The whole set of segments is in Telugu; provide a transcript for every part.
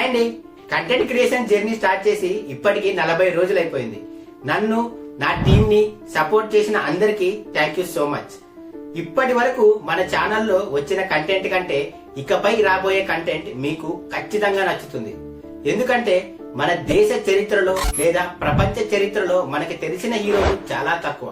హాయ్ అండి. కంటెంట్ క్రియేషన్ జర్నీ స్టార్ట్ చేసి ఇప్పటికి 40 రోజులు అయిపోయింది. నన్ను నా టీం ని సపోర్ట్ చేసిన అందరికీ థ్యాంక్ యూ సో మచ్. ఇప్పటి వరకు మన ఛానల్లో వచ్చిన కంటెంట్ కంటే ఇకపై రాబోయే కంటెంట్ మీకు ఖచ్చితంగా నచ్చుతుంది. ఎందుకంటే మన దేశ చరిత్రలో లేదా ప్రపంచ చరిత్రలో మనకి తెలిసిన హీరోలు చాలా తక్కువ.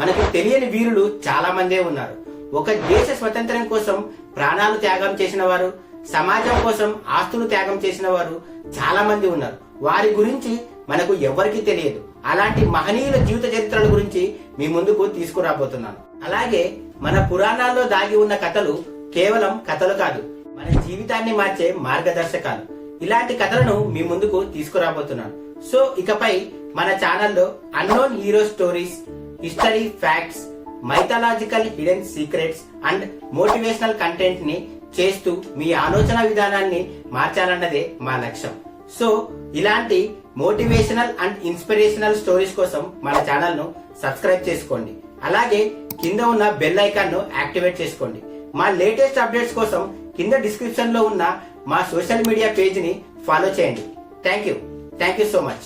మనకు తెలియని వీరులు చాలా మందే ఉన్నారు. ఒక దేశ స్వతంత్రం కోసం ప్రాణాలు త్యాగం చేసిన వారు, సమాజం కోసం ఆస్తులు త్యాగం చేసిన వారు చాలా మంది ఉన్నారు. వారి గురించి మనకు ఎవరికీ తెలియదు. అలాంటి మహనీయుల జీవిత చరిత్రల గురించి మీ ముందుకు తీసుకురాబోతున్నాను. అలాగే మన పురాణాల్లో దాగి ఉన్న కథలు కేవలం కథలు కాదు, మన జీవితాన్ని మార్చే మార్గదర్శకాలు. ఇలాంటి కథలను మీ ముందుకు తీసుకురాబోతున్నాను. సో ఇకపై మన ఛానల్లో unknown hero stories, history facts, mythological hidden secrets and motivational content ని చేస్తూ మీ ఆలోచన విధానాన్ని మార్చాలన్నదే మా లక్ష్యం. సో ఇలాంటి మోటివేషనల్ అండ్ ఇన్స్పిరేషనల్ స్టోరీస్ కోసం మన ఛానల్ ను సబ్స్క్రైబ్ చేసుకోండి. అలాగే కింద ఉన్న బెల్ ఐకాన్ ను యాక్టివేట్ చేసుకోండి. మా లేటెస్ట్ అప్డేట్స్ కోసం కింద డిస్క్రిప్షన్ లో ఉన్న మా సోషల్ మీడియా పేజ్ ని ఫాలో చేయండి. Thank you so much.